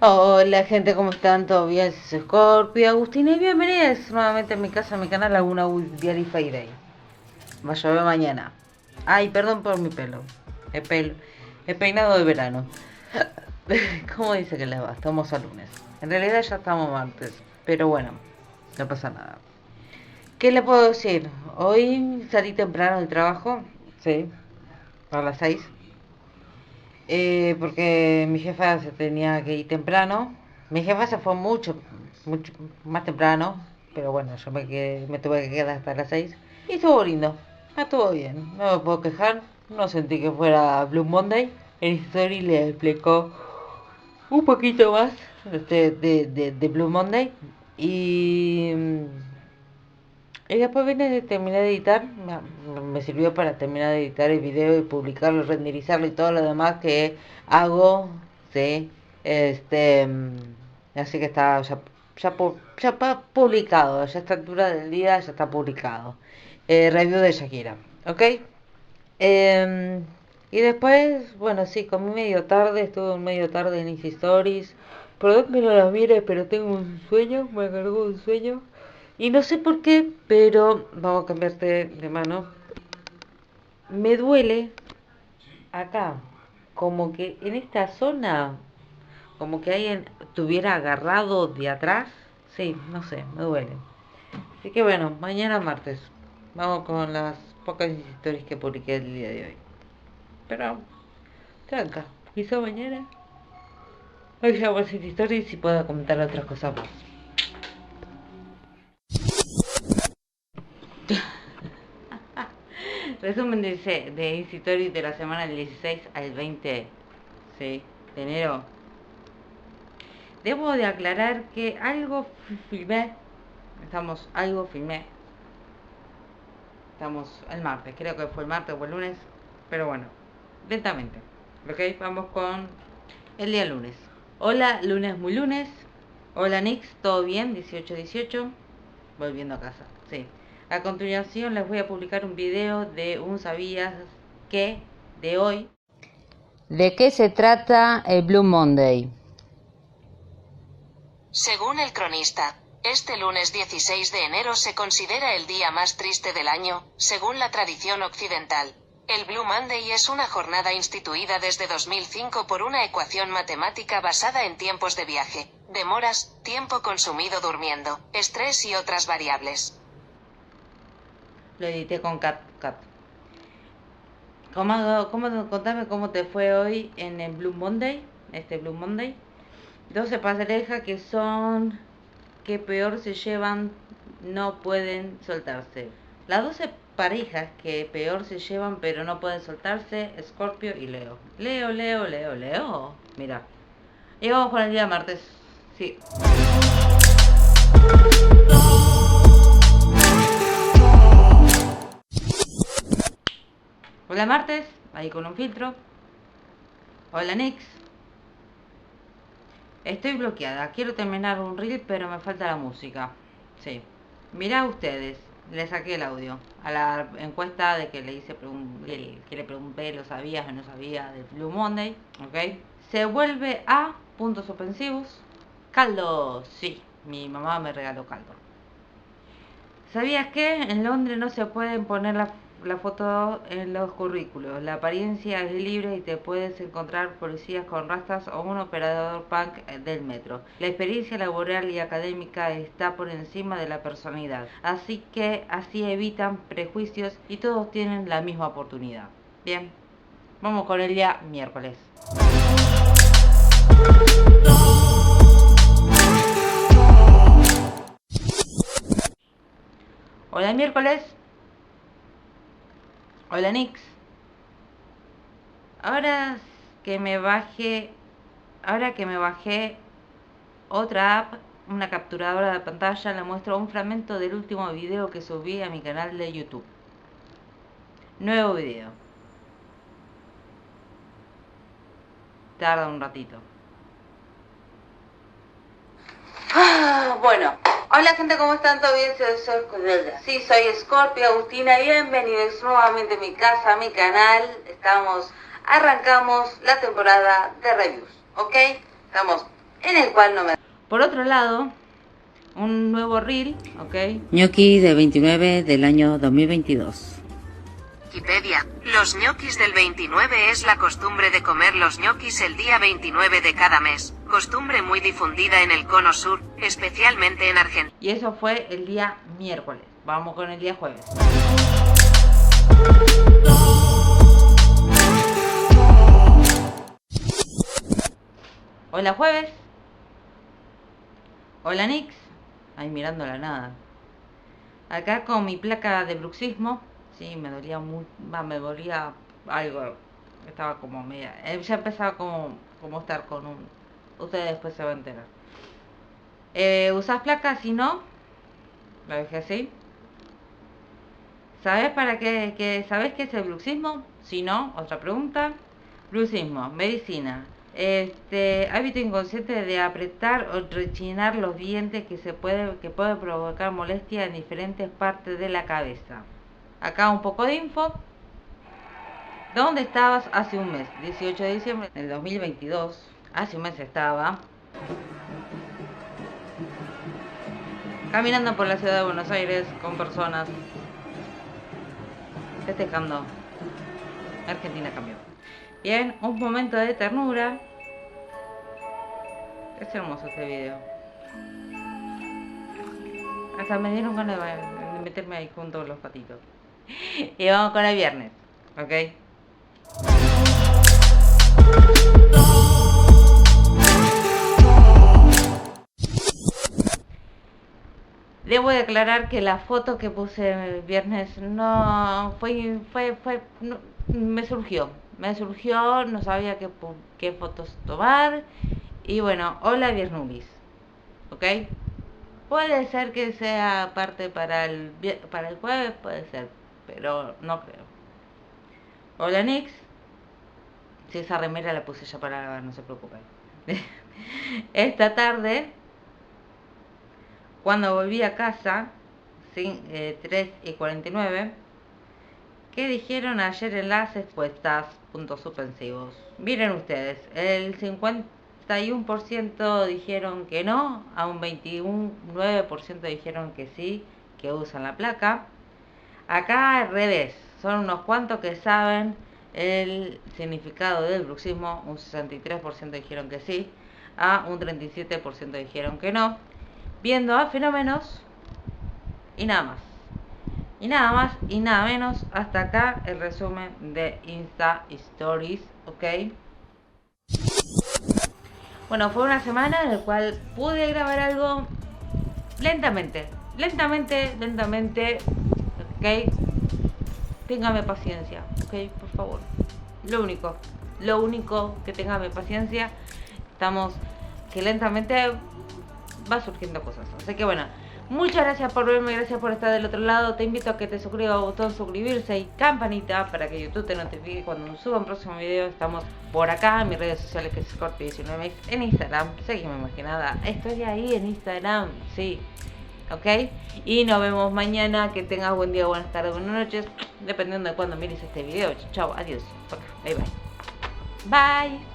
Hola gente, ¿cómo están? ¿Todo bien? Soy Scorpio, Agustín y bienvenidos nuevamente a mi casa, a mi canal Laguna Diary Friday. Va a llover mañana. Ay, perdón por mi pelo. El pelo. El peinado de verano. ¿Cómo dice que le va? Estamos a lunes. En realidad ya estamos martes. Pero bueno, no pasa nada. ¿Qué le puedo decir? Hoy salí temprano del trabajo. Sí, a las 6. Porque mi jefa se tenía que ir temprano. Mi jefa se fue mucho más temprano, pero bueno, me tuve que quedar hasta las 6. Y estuvo lindo, estuvo bien, no me puedo quejar, no sentí que fuera Blue Monday. El story le explicó un poquito más de Blue Monday. Y después terminé de editar, me sirvió para terminar de editar el video y publicarlo, renderizarlo y todo lo demás que hago, sí, este, así que está publicado, ya a esta altura del día ya está publicado. Review de Shakira, ¿ok? Y después, bueno, sí, comí medio tarde, estuve medio tarde en Easy Stories. Perdón que no las mire, pero tengo un sueño, me agarró un sueño. Y no sé por qué, pero vamos a cambiarte de mano. Me duele acá, como que en esta zona, como que alguien estuviera agarrado de atrás. Sí, no sé, me duele. Así que bueno, mañana martes. Vamos con las pocas historias que publiqué el día de hoy. Pero, tranca, quizá mañana hoy ya voy a hacer historias y puedo comentar otras cosas más. Resumen de Easy Stories de la semana del 16 al 20, ¿sí? De enero. Debo de aclarar que filmé. Filmé. Estamos el martes, creo que fue el martes o el lunes. Pero bueno, lentamente. Ok, vamos con el día lunes. Hola, lunes muy lunes. Hola Nix, ¿todo bien? 18-18. Volviendo a casa, sí. A continuación les voy a publicar un video de un sabías que de hoy. ¿De qué se trata el Blue Monday? Según el cronista, este lunes 16 de enero se considera el día más triste del año, según la tradición occidental. El Blue Monday es una jornada instituida desde 2005 por una ecuación matemática basada en tiempos de viaje, demoras, tiempo consumido durmiendo, estrés y otras variables. Lo edité con CapCut. Contame cómo te fue hoy en el Blue Monday, este Blue Monday. 12 parejas que peor se llevan, no pueden soltarse. Las 12 parejas que peor se llevan pero no pueden soltarse, Scorpio y Leo. Leo. Mira. Y vamos con el día martes. Sí. Hola martes, ahí con un filtro. Hola Nix. Estoy bloqueada, quiero terminar un reel pero me falta la música. Sí. Mirá ustedes, le saqué el audio a la encuesta de que le hice que le pregunté, ¿lo sabías o no sabía de Blue Monday? ¿Ok? Se vuelve a puntos suspensivos. Caldo, sí, mi mamá me regaló caldo. ¿Sabías que en Londres no se pueden poner la foto en los currículos? La apariencia es libre y te puedes encontrar policías con rastas o un operador punk del metro. La experiencia laboral y académica está por encima de la personalidad, así evitan prejuicios y todos tienen la misma oportunidad. Bien, vamos con el día miércoles. Hola miércoles. Hola Nix. Ahora que me bajé, ahora que me bajé otra app, una capturadora de pantalla, le muestro un fragmento del último video que subí a mi canal de YouTube. Nuevo video. Tarda un ratito. Bueno, hola gente, ¿cómo están? ¿Todo bien? Soy Scorpio Agustina. Bienvenidos nuevamente a mi casa, a mi canal. Arrancamos la temporada de reviews, ¿ok? Estamos en el cual no me... Por otro lado, un nuevo reel, ¿ok? Gnocchi de 29 del año 2022. Wikipedia. Los ñoquis del 29 es la costumbre de comer los ñoquis el día 29 de cada mes, costumbre muy difundida en el cono sur, especialmente en Argentina. Y eso fue el día miércoles. Vamos con el día jueves. Hola jueves. Hola Nix. Ahí mirando la nada. Acá con mi placa de bruxismo. Sí, me dolía me dolía algo. Estaba como media. Ya empezaba como estar con un. Ustedes después se van a enterar. ¿Usás placa? Si no, la dejé así. ¿Sabes para qué? ¿Sabes qué es el bruxismo? Si no, otra pregunta. Bruxismo, medicina. Hábito inconsciente de apretar o rechinar los dientes que puede provocar molestia en diferentes partes de la cabeza. Acá un poco de info. ¿Dónde estabas hace un mes? 18 de diciembre del 2022. Hace un mes estaba caminando por la ciudad de Buenos Aires con personas festejando. Argentina cambió. Bien, un momento de ternura. Es hermoso este video. Hasta me dieron ganas de meterme ahí junto a los patitos. Y vamos con el viernes, ¿ok? Debo declarar que la foto que puse el viernes no no, me surgió, no sabía qué fotos tomar. Y bueno, hola Viernulis, ¿ok? Puede ser que sea parte para el jueves, puede ser, pero no creo. Hola Nix. Si esa remera la puse ya para lavar, no se preocupen. Esta tarde, cuando volví a casa, 3:49, ¿qué dijeron ayer en las encuestas? Puntos suspensivos. Miren ustedes, el 51% dijeron que no, a un 29% dijeron que sí, que usan la placa. Acá al revés, son unos cuantos que saben el significado del bruxismo. Un 63% dijeron que sí, a un 37% dijeron que no. Viendo a fenómenos y nada más. Y nada más y nada menos. Hasta acá el resumen de Insta Stories, ¿ok? Bueno, fue una semana en la cual pude grabar algo lentamente, ¿ok? Téngame paciencia, ¿ok? Por favor. Lo único que téngame paciencia. Estamos que lentamente va surgiendo cosas. Así que bueno, muchas gracias por verme, gracias por estar del otro lado. Te invito a que te suscribas, botón suscribirse y campanita para que YouTube te notifique cuando suba un próximo video. Estamos por acá en mis redes sociales, que es Scorpio19, en Instagram. Seguime más que nada. Estoy ahí en Instagram, sí. ¿Ok? Y nos vemos mañana. Que tengas buen día, buenas tardes, buenas noches, dependiendo de cuándo mires este video. Chao, adiós. Bye, bye. Bye.